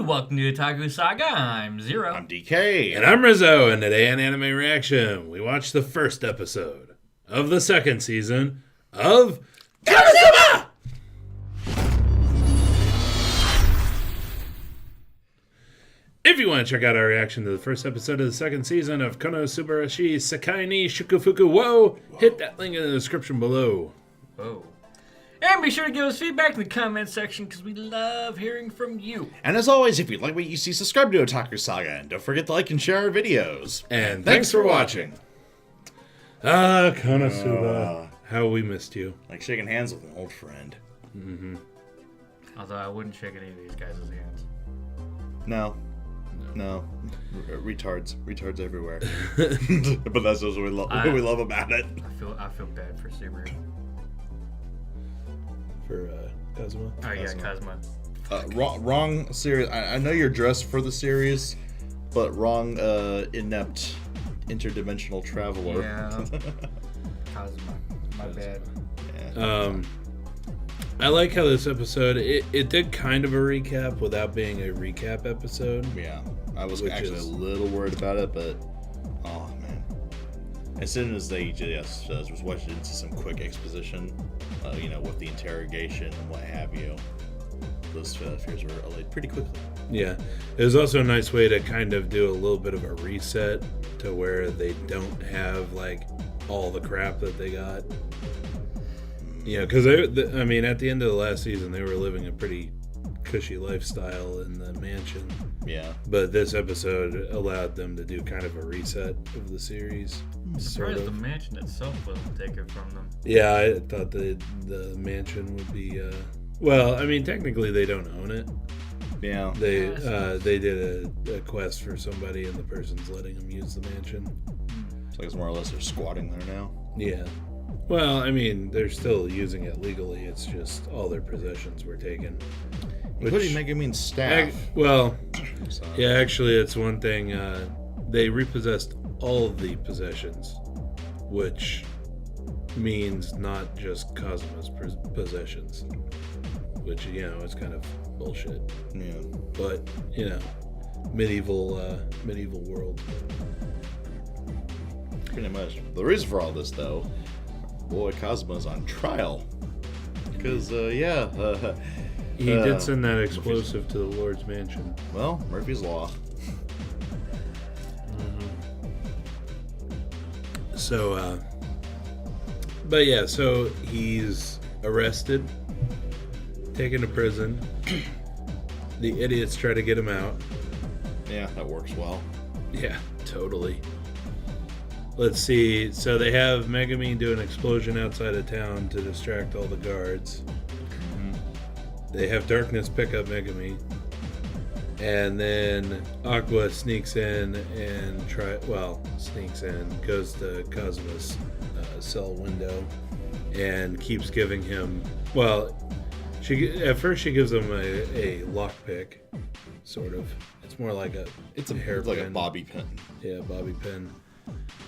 welcome to Otaku Saga. I'm Zero. I'm DK. And I'm Rizzo, and today on Anime Reaction, we watched the first episode of the second season of Kono Subarashii! If you want to check out our reaction to the first episode of the second season of Kono Subarashii Sekai ni Shukufuku, hit that link in the description below. Whoa. And be sure to give us feedback in the comment section because we love hearing from you. And as always, if you like what you see, subscribe to Otaku Saga. And don't forget to like and share our videos. And thanks for watching. Kono Suba. How we missed you. Like shaking hands with an old friend. Mm-hmm. Although I wouldn't shake any of these guys' hands. No. Retards everywhere. But that's just what we love about it. I feel bad for Subaru. For Kazuma. Oh yeah, Kazuma. Wrong series. I know you're dressed for the series, but wrong inept interdimensional traveler. Yeah. Kazuma. My bad. Yeah. I like how this episode, it did kind of a recap without being a recap episode. Yeah. I was actually a little worried about it, but oh man. As soon as they just was watching into some quick exposition, with the interrogation and what have you, those fears were allayed pretty quickly. Yeah. It was also a nice way to kind of do a little bit of a reset to where they don't have, like, all the crap that they got. Yeah, because, at the end of the last season, they were living a pretty cushy lifestyle in the mansion. Yeah. But this episode allowed them to do kind of a reset of the series. I'm surprised the mansion itself wasn't taken from them. Yeah, I thought the mansion would be... technically they don't own it. Yeah. They did a quest for somebody and the person's letting them use the mansion. So I guess more or less they're squatting there now. Yeah. Well, they're still using it legally. It's just all their possessions were taken. Including Megumin's staff. Actually, it's one thing. They repossessed all of the possessions, which means not just Kazuma's possessions, which, is kind of bullshit. Yeah. But, medieval world. Pretty much. The reason for all this, though, boy, Kazuma's on trial. Because, he did send that explosive to the Lord's mansion. Well, Murphy's Law. So, so he's arrested, taken to prison. The idiots try to get him out. Yeah, that works well. Yeah, totally. Let's see. So they have Megumin do an explosion outside of town to distract all the guards. Mm-hmm. They have Darkness pick up Megumin. And then Aqua sneaks in and goes to Kazuma's cell window and keeps giving him, at first she gives him a lockpick, sort of. It's more like it's hairpin. Like a bobby pin. Yeah, bobby pin.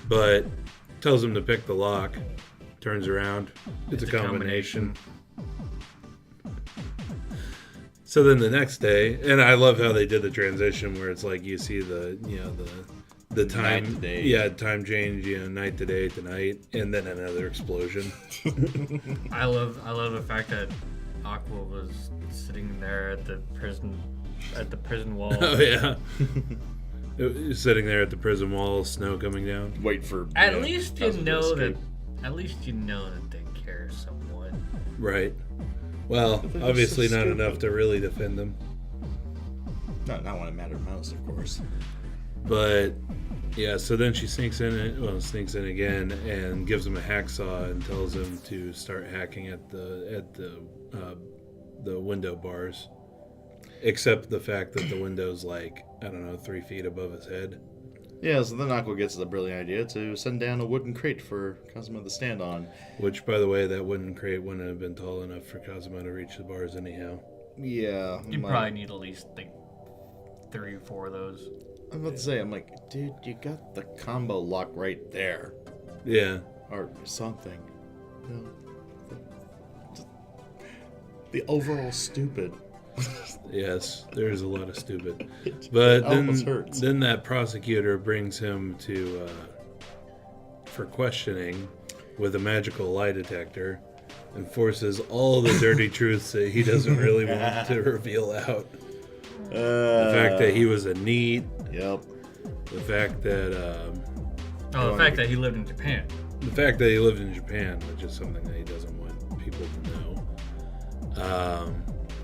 But tells him to pick the lock, turns around, it's a combination. So then the next day, and I love how they did the transition where it's like you see the time, night to day. Yeah, time change, night to day to night, and then another explosion. I love the fact that Aqua was sitting there at the prison wall. Oh yeah, sitting there at the prison wall, snow coming down. Wait for at least you know that they care somewhat. Right. Well, obviously not enough to really defend them. Not when it mattered most, of course. But yeah, so then she sneaks in again and gives him a hacksaw and tells him to start hacking at the window bars. Except the fact that the window's 3 feet above his head. Yeah, so then Aqua gets the brilliant idea to send down a wooden crate for Kazuma to stand on. Which, by the way, that wooden crate wouldn't have been tall enough for Kazuma to reach the bars anyhow. Yeah. You probably need at least 3 or 4 of those. I'm about to say, dude, you got the combo lock right there. Yeah. Or something. The overall stupid. Yes, there's a lot of stupid. But almost hurts. then that prosecutor brings him to for questioning with a magical lie detector and forces all the dirty truths that he doesn't really want to reveal out. The fact that he was a NEET. Yep. The fact that... the fact that he lived in Japan. The fact that he lived in Japan, which is something that he doesn't want people to know.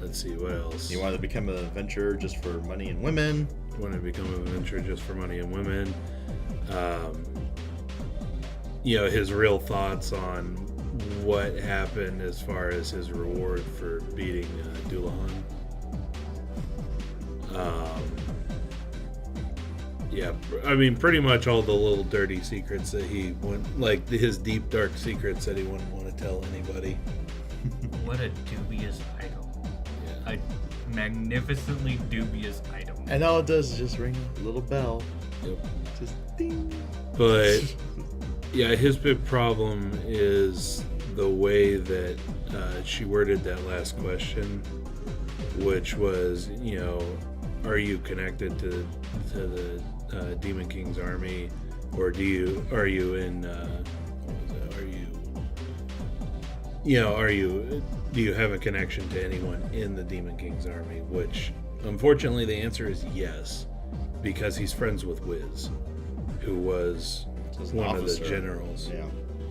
Let's see, what else? He wanted to become an adventurer just for money and women. He wanted to become an adventurer just for money and women. His real thoughts on what happened as far as his reward for beating Dullahan. Pretty much all the little dirty secrets that he wouldn't, like his deep dark secrets that he wouldn't want to tell anybody. What a dubious item. Yeah. A magnificently dubious item. And all it does is just ring a little bell. Yep. Just ding. But yeah, his big problem is the way that she worded that last question, which was, are you connected to the Demon King's army, or do you have a connection to anyone in the Demon King's army? Which, unfortunately, the answer is yes, because he's friends with Wiz, who was one of the generals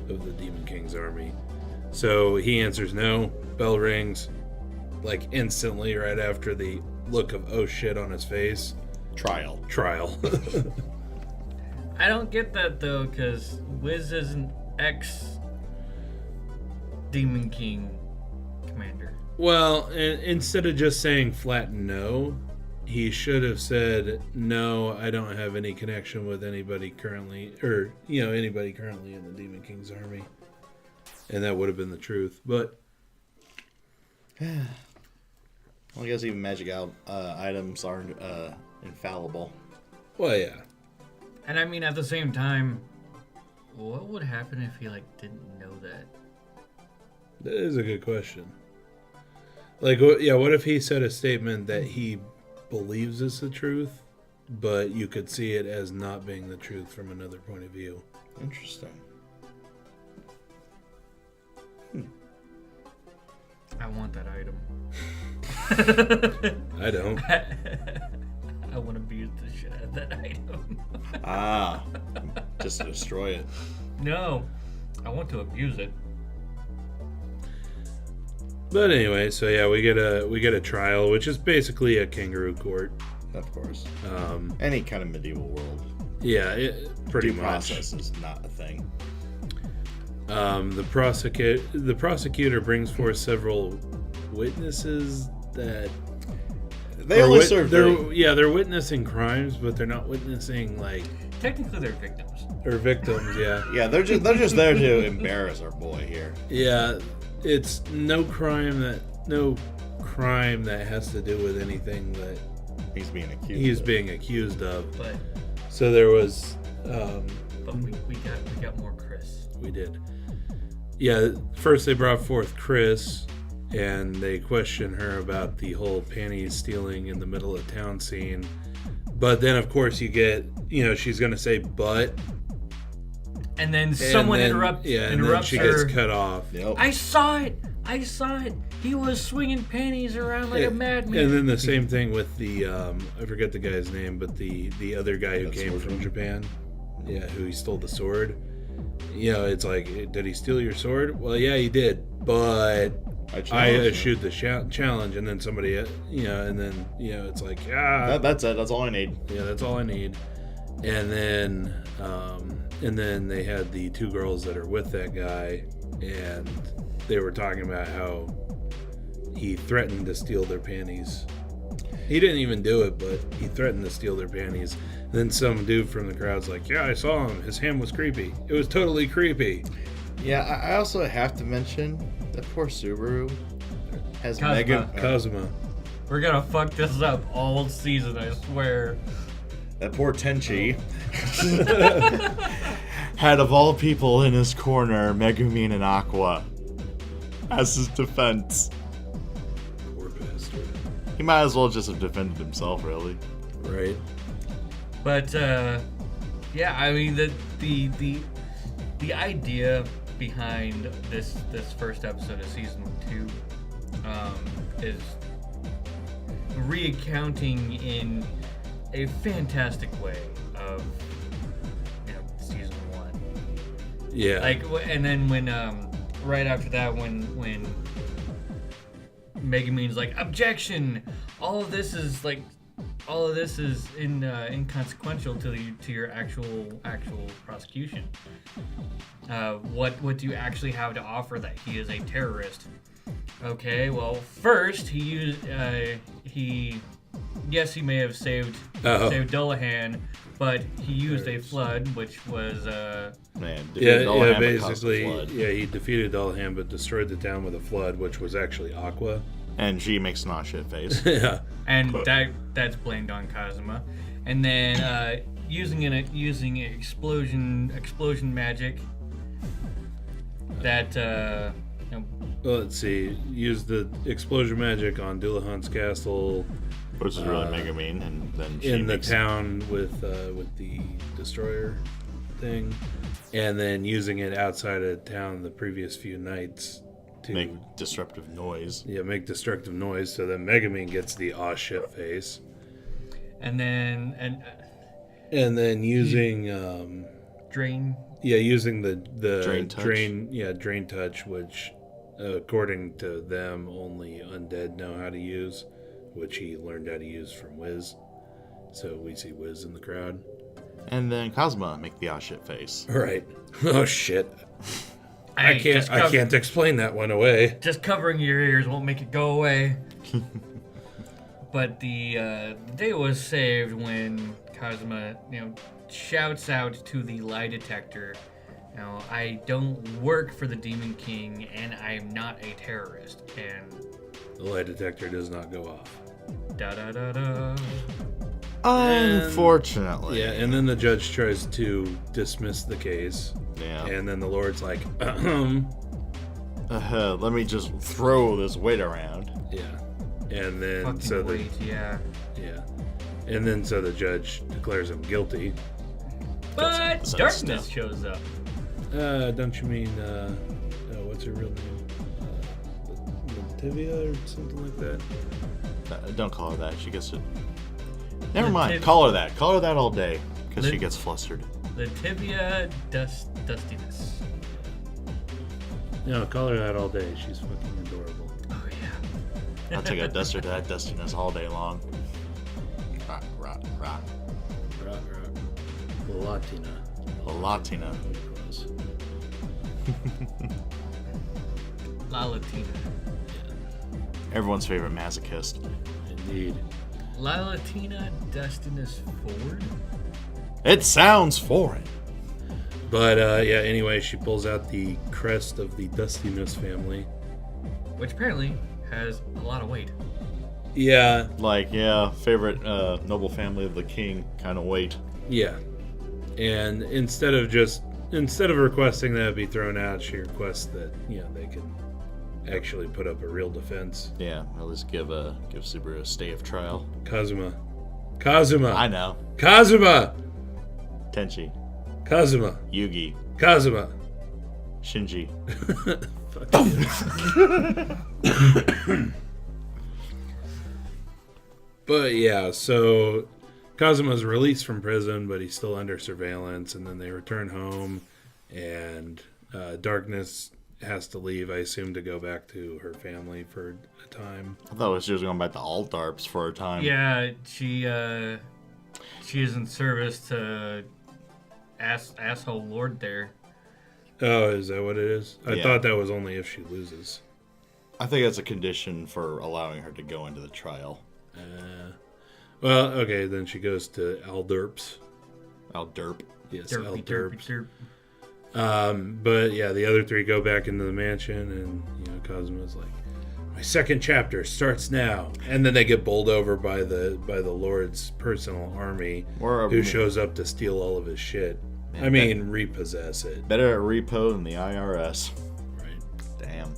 of the Demon King's army. So he answers no. Bell rings, like instantly right after the look of oh shit on his face. Trial. I don't get that though, because Wiz is an ex-Demon King commander. Well, instead of just saying flat no, he should have said no, I don't have any connection with anybody currently, or anybody currently in the Demon King's army, and that would have been the truth. But well, I guess even magic items aren't infallible. Well, yeah. And I mean, at the same time, what would happen if he didn't know that? That is a good question. What if he said a statement that he believes is the truth, but you could see it as not being the truth from another point of view? Interesting. I want that item. I don't. I want to abuse the shit out of that item. Just to destroy it. No, I want to abuse it. But anyway, so yeah, we get a trial, which is basically a kangaroo court. Of course. Any kind of medieval world. Yeah, pretty Due much. process is not a thing. The prosecutor brings forth several witnesses that they're witnessing crimes, but they're not witnessing technically they're victims. Or victims, yeah. Yeah, they're just there to embarrass our boy here. Yeah, it's no crime that has to do with anything that he's being accused of. But so there was. But we got more Chris. We did. Yeah, first they brought forth Chris, and they questioned her about the whole panties stealing in the middle of town scene. But then, of course, you get, she's going to say, but. And then someone interrupts and then she her. gets cut off. Yep. I saw it. He was swinging panties around like a madman. And then the same thing with the, I forget the guy's name, but the other guy who came from Japan. Yeah, who he stole the sword. It's like, did he steal your sword? Well, yeah, he did, but I eschewed the challenge, and then somebody, it's like, that's it. That's all I need. Yeah, that's all I need. And then they had the two girls that are with that guy, and they were talking about how he threatened to steal their panties. He didn't even do it, but he threatened to steal their panties. Then some dude from the crowd's like, yeah, I saw him. His hand was creepy. It was totally creepy. Yeah, I also have to mention that poor Subaru has Kazuma. We're gonna fuck this up all season, I swear. That poor Tenchi had, of all people in his corner, Megumin and Aqua as his defense. Poor bastard. He might as well just have defended himself, really. Right. But yeah, I mean the idea behind this first episode of season 2 is recounting in a fantastic way of season 1. Yeah. Like, and then when right after that, when Megumin's like, objection, all of this is inconsequential to your actual prosecution. What do you actually have to offer that he is a terrorist? Okay, well, first he may have saved Dullahan, but he used a flood, which was basically, he defeated Dullahan, but destroyed the town with a flood, which was actually Aqua. And she makes an shit face. Yeah, and that's blamed on Kazuma. And then using explosion magic that well, let's see. Use the explosion magic on Dullahan's castle, which is really Megumin, and then she in the town with the destroyer thing, and then using it outside of town the previous few nights to make disruptive noise. Yeah, make destructive noise, so that Megumin gets the aw shit face. And then using drain. Yeah, using the drain touch, which according to them only undead know how to use, which he learned how to use from Wiz. So we see Wiz in the crowd. And then Kazuma make the shit face. Right. Oh shit. I can't explain that one away. Just covering your ears won't make it go away. But the day was saved when Kazuma, shouts out to the lie detector, I don't work for the Demon King, and I'm not a terrorist. And the lie detector does not go off. Da da da da. Unfortunately. Yeah, and then the judge tries to dismiss the case. Yeah. And then the Lord's like, let me just throw this weight around. Yeah. And then yeah. And then so the judge declares him guilty. But darkness shows up. Don't you mean what's her real name? Lativia or something like that? Don't call her that. She gets it. Never mind. Call her that. Call her that all day because she gets flustered. Lativia Dustiness. No, call her that all day. She's fucking adorable. Oh yeah. I'll take a duster to that dustiness all day long. Rock, rock, rock. Rock, rock. Latina. Close. La Latina. Everyone's favorite masochist. Indeed. La Latina Dustiness Ford? It sounds foreign. But anyway, she pulls out the crest of the Dustiness family, which apparently has a lot of weight. Yeah. Favorite noble family of the king kind of weight. Yeah. And instead of requesting that it be thrown out, she requests that they can actually put up a real defense. Yeah, at least give Subaru a stay of trial. Kazuma. I know. Kazuma. Tenchi. Kazuma. Yugi. Kazuma. Shinji. Fuck you. But yeah, so Kazuma's released from prison, but he's still under surveillance, and then they return home, and Darkness has to leave, I assume, to go back to her family for a time. I thought she was going back to Altarps for a time. Yeah, she is in service to asshole Lord there. Oh, is that what it is? I thought that was only if she loses. I think that's a condition for allowing her to go into the trial. Well, okay, then she goes to Alderps. Alderp. Yes, Derpy, Alderps. derp. But yeah, the other three go back into the mansion, and Kazuma's like, "My second chapter starts now," and then they get bowled over by the Lord's personal army, who shows up to steal all of his shit. Man, repossess it. Better at repo than the IRS. Right. Damn.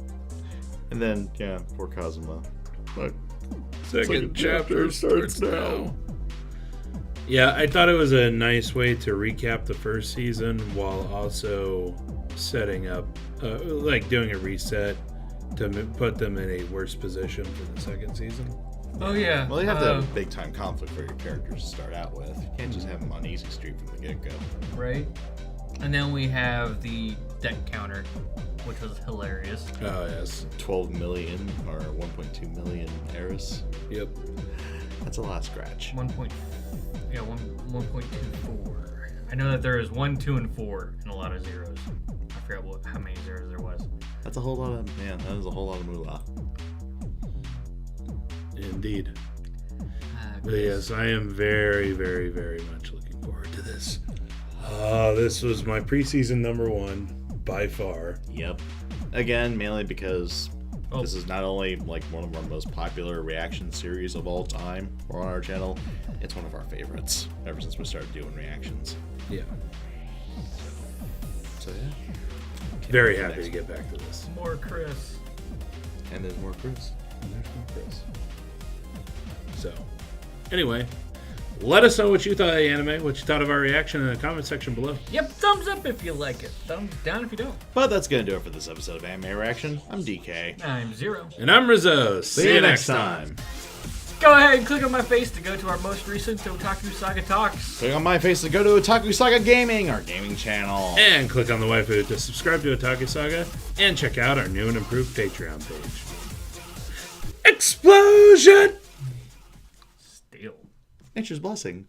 And then poor Kazuma. Look, Second chapter starts now. Yeah, I thought it was a nice way to recap the first season while also setting up, doing a reset to put them in a worse position for the second season. Oh, yeah. Well, you have to have a big time conflict for your characters to start out with. You can't just have them on easy street from the get go. Right. And then we have the deck counter, which was hilarious. Oh, yes. 12 million or 1.2 million Eris. Yep. That's a lot of scratch. 1.24. I know that there is 1, 2, and 4 and a lot of zeros. I forgot how many zeros there was. That's a whole lot of, that is a whole lot of moolah. Indeed. But yes, I am very, very, very much looking forward to this. This was my preseason number 1 by far. Yep. Again, mainly because this is not only like one of our most popular reaction series of all time on our channel, it's one of our favorites ever since we started doing reactions. Yeah. So yeah. Very happy to get back to this. More Chris. And there's more Chris. So, anyway, let us know what you thought of the anime, what you thought of our reaction in the comment section below. Yep, thumbs up if you like it. Thumbs down if you don't. But that's going to do it for this episode of Anime Reaction. I'm DK. I'm Zero. And I'm Rizzo. See you next time. Go ahead and click on my face to go to our most recent Otaku Saga Talks. Click on my face to go to Otaku Saga Gaming, our gaming channel. And click on the waifu to subscribe to Otaku Saga and check out our new and improved Patreon page. Explosion! Still. Nature's blessing.